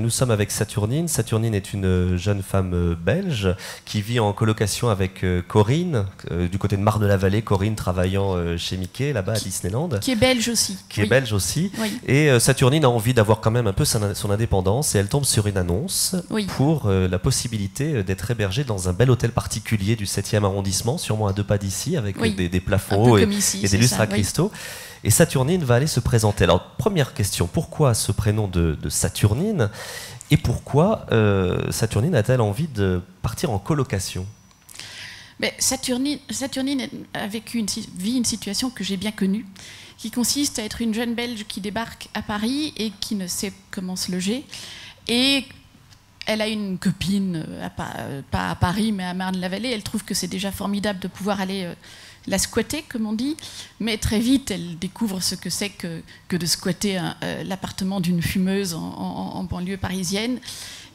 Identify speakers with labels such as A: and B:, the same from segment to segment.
A: Nous sommes avec Saturnine. Saturnine est une jeune femme belge qui vit en colocation avec Corinne, du côté de Marne-la-Vallée. Corinne travaillant chez Mickey, là-bas à Disneyland.
B: Qui est belge aussi.
A: Qui est belge aussi.
B: Oui.
A: Et Saturnine a envie d'avoir quand même un peu son indépendance et elle tombe sur une annonce pour la possibilité d'être hébergée dans un bel hôtel particulier du 7e arrondissement, sûrement à 2 pas d'ici, avec des plafonds hauts et des lustres à cristaux. Et Saturnine va aller se présenter. Alors, première question, pourquoi ce prénom de Saturnine? Et pourquoi Saturnine a-t-elle envie de partir en colocation?
B: Mais Saturnine a vécu vit une situation que j'ai bien connue, qui consiste à être une jeune Belge qui débarque à Paris et qui ne sait comment se loger. Et elle a une copine, pas à Paris, mais à Marne-la-Vallée. Elle trouve que c'est déjà formidable de pouvoir aller la squatter, comme on dit, mais très vite, elle découvre ce que c'est que de squatter l'appartement d'une fumeuse en banlieue parisienne.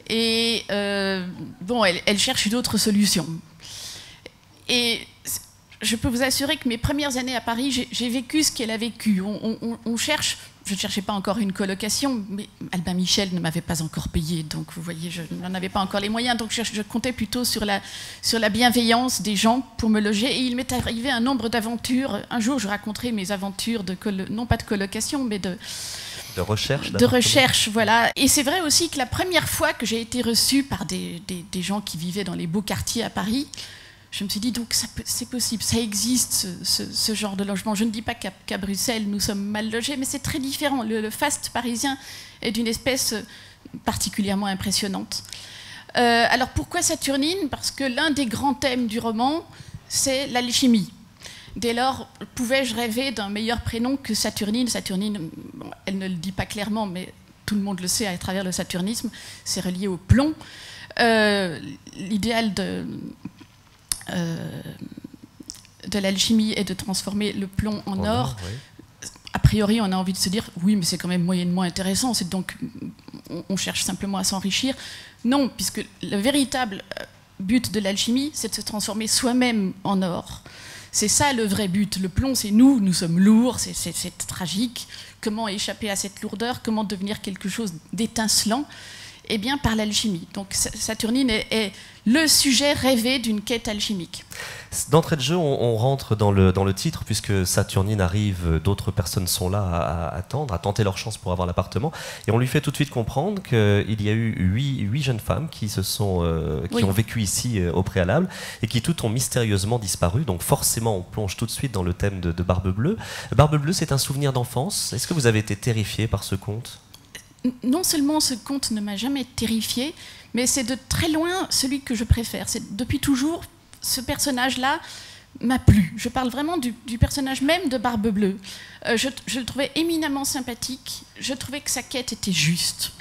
B: Et bon, elle cherche d'autres solutions. Et je peux vous assurer que mes premières années à Paris, j'ai vécu ce qu'elle a vécu. On cherche... Je ne cherchais pas encore une colocation, mais Albin Michel ne m'avait pas encore payé, donc vous voyez, je n'en avais pas encore les moyens, donc je comptais plutôt sur la bienveillance des gens pour me loger, et il m'est arrivé un nombre d'aventures. Un jour, je raconterai mes aventures, non pas de colocation, mais de
A: recherche.
B: De recherche, voilà. Et c'est vrai aussi que la première fois que j'ai été reçue par des gens qui vivaient dans les beaux quartiers à Paris, je me suis dit, donc c'est possible, ça existe ce genre de logement. Je ne dis pas qu'à Bruxelles, nous sommes mal logés, mais c'est très différent. Le faste parisien est d'une espèce particulièrement impressionnante. Alors pourquoi Saturnine? Parce que l'un des grands thèmes du roman, c'est l'alchimie. Dès lors, pouvais-je rêver d'un meilleur prénom que Saturnine? Saturnine, bon, elle ne le dit pas clairement, mais tout le monde le sait à travers le saturnisme, c'est relié au plomb. L'idéal de l'alchimie est de transformer le plomb en or. Oui. A priori, on a envie de se dire, oui, mais c'est quand même moyennement intéressant, c'est donc on cherche simplement à s'enrichir. Non, puisque le véritable but de l'alchimie, c'est de se transformer soi-même en or. C'est ça le vrai but. Le plomb, c'est nous sommes lourds, c'est tragique. Comment échapper à cette lourdeur? Comment devenir quelque chose d'étincelant? Eh bien, par l'alchimie. Donc, Saturnine est le sujet rêvé d'une quête alchimique.
A: D'entrée de jeu, on rentre dans le titre, puisque Saturnine arrive, d'autres personnes sont là à attendre, à tenter leur chance pour avoir l'appartement, et on lui fait tout de suite comprendre qu'il y a eu 8 jeunes femmes qui ont vécu ici au préalable, et qui toutes ont mystérieusement disparu. Donc forcément, on plonge tout de suite dans le thème de Barbe Bleue. Barbe Bleue, c'est un souvenir d'enfance. Est-ce que vous avez été terrifié par ce conte?
B: Non seulement ce conte ne m'a jamais terrifié, mais c'est de très loin celui que je préfère. Depuis toujours, ce personnage-là m'a plu. Je parle vraiment du personnage même de Barbe Bleue. Je le trouvais éminemment sympathique. Je trouvais que sa quête était juste.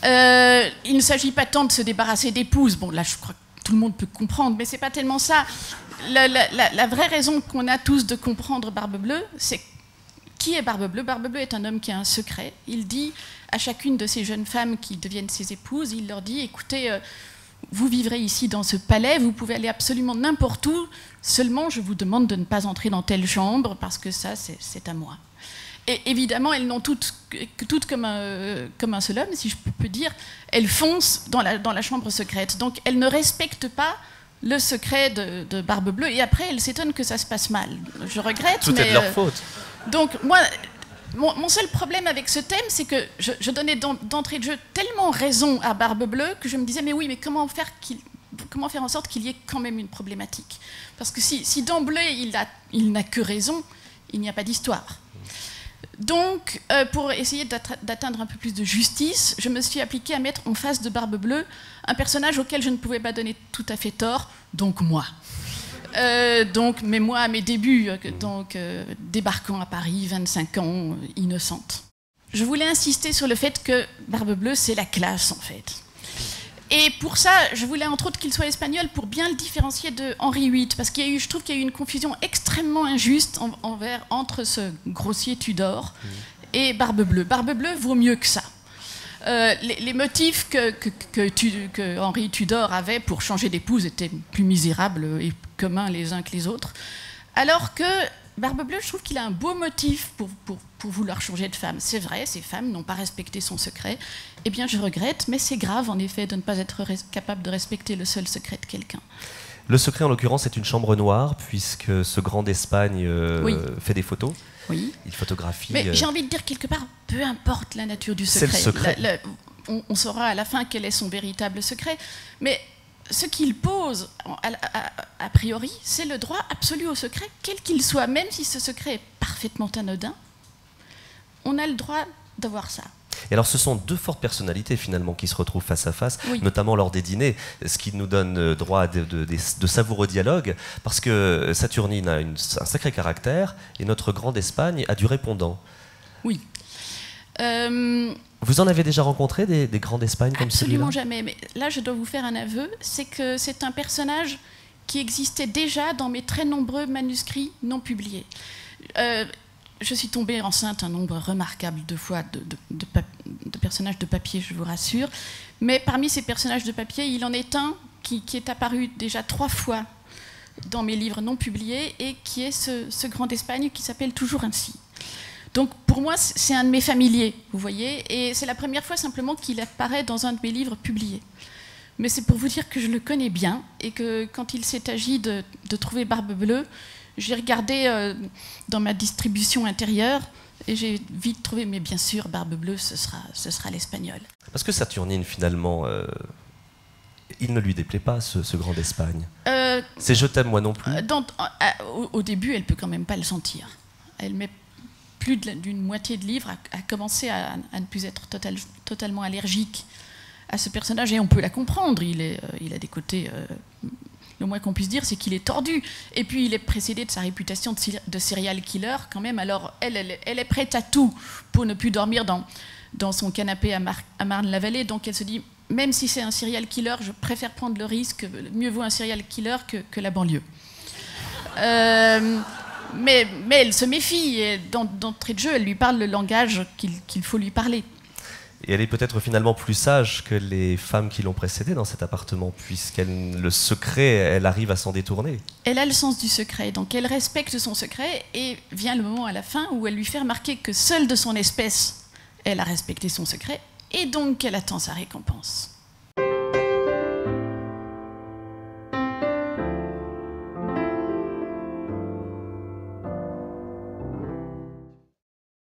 B: Il ne s'agit pas tant de se débarrasser d'épouses. Bon, là, je crois que tout le monde peut comprendre, mais c'est pas tellement ça. La vraie raison qu'on a tous de comprendre Barbe Bleue, c'est qui est Barbe Bleue? Barbe Bleue est un homme qui a un secret. Il dit à chacune de ces jeunes femmes qui deviennent ses épouses, il leur dit, écoutez, vous vivrez ici dans ce palais, vous pouvez aller absolument n'importe où, seulement je vous demande de ne pas entrer dans telle chambre, parce que ça, c'est à moi. Et évidemment, elles n'ont toutes comme un seul homme, si je peux dire, elles foncent dans la chambre secrète. Donc elles ne respectent pas le secret de Barbe Bleue, et après elles s'étonnent que ça se passe mal. Je regrette,
A: Tout
B: mais...
A: est de leur faute.
B: Donc moi... Mon seul problème avec ce thème, c'est que je donnais d'entrée de jeu tellement raison à Barbe Bleue que je me disais, mais oui, mais comment faire en sorte qu'il y ait quand même une problématique? Parce que si d'emblée il n'a que raison, il n'y a pas d'histoire. Donc, pour essayer d'atteindre un peu plus de justice, je me suis appliquée à mettre en face de Barbe Bleue un personnage auquel je ne pouvais pas donner tout à fait tort, donc moi. Mais moi, à mes débuts, débarquant à Paris, 25 ans, innocente. Je voulais insister sur le fait que Barbe Bleue, c'est la classe, en fait. Et pour ça, je voulais entre autres qu'il soit espagnol pour bien le différencier de Henri VIII, parce je trouve qu'il y a eu une confusion extrêmement injuste entre ce grossier Tudor et Barbe Bleue. Barbe Bleue vaut mieux que ça. Les motifs que Henri Tudor avait pour changer d'épouse étaient plus misérables et communs les uns que les autres. Alors que Barbe Bleue, je trouve qu'il a un beau motif pour vouloir changer de femme. C'est vrai, ces femmes n'ont pas respecté son secret. Eh bien, je regrette, mais c'est grave, en effet, de ne pas être capable de respecter le seul secret de quelqu'un.
A: Le secret, en l'occurrence, c'est une chambre noire, puisque ce grand d'Espagne fait des photos.
B: Oui.
A: Il photographie...
B: Mais j'ai envie de dire quelque part, peu importe la nature du secret.
A: C'est le secret.
B: On saura à la fin quel est son véritable secret. Mais ce qu'il pose, a priori, c'est le droit absolu au secret, quel qu'il soit. Même si ce secret est parfaitement anodin, on a le droit d'avoir ça.
A: Et alors ce sont deux fortes personnalités finalement qui se retrouvent face à face,
B: oui.
A: notamment lors des dîners, ce qui nous donne droit à de savoureux dialogues, parce que Saturnine a un sacré caractère et notre grande Espagne a du répondant.
B: Oui.
A: Vous en avez déjà rencontré des grands d'Espagne comme celui-là ?
B: Absolument jamais, mais là je dois vous faire un aveu, c'est que c'est un personnage qui existait déjà dans mes très nombreux manuscrits non publiés. Je suis tombée enceinte un nombre remarquable de fois de personnages de papier, je vous rassure. Mais parmi ces personnages de papier, il en est un qui est apparu déjà 3 fois dans mes livres non publiés et qui est ce grand d'Espagne qui s'appelle toujours ainsi. Donc pour moi, c'est un de mes familiers, vous voyez, et c'est la première fois simplement qu'il apparaît dans un de mes livres publiés. Mais c'est pour vous dire que je le connais bien et que quand il s'est agi de trouver Barbe Bleue, j'ai regardé dans ma distribution intérieure et j'ai vite trouvé, mais bien sûr, Barbe Bleue, ce sera l'espagnol.
A: Parce que Saturnine, finalement, il ne lui déplaît pas, ce grand d'Espagne. C'est « je t'aime, moi non plus ».
B: Au début, elle peut quand même pas le sentir. Elle met plus d'une moitié de livre à commencer à ne plus être totalement allergique à ce personnage. Et on peut la comprendre, il a des côtés... Le moins qu'on puisse dire, c'est qu'il est tordu. Et puis, il est précédé de sa réputation de serial killer, quand même. Alors, elle est prête à tout pour ne plus dormir dans son canapé à Marne-la-Vallée. Donc, elle se dit, même si c'est un serial killer, je préfère prendre le risque. Mieux vaut un serial killer que la banlieue. Mais elle se méfie. Et d'entrée de jeu, elle lui parle le langage qu'il faut lui parler.
A: Et elle est peut-être finalement plus sage que les femmes qui l'ont précédée dans cet appartement, le secret, elle arrive à s'en détourner. Elle
B: a le sens du secret, donc elle respecte son secret, et vient le moment à la fin où elle lui fait remarquer que seule de son espèce, elle a respecté son secret, et donc elle attend sa récompense.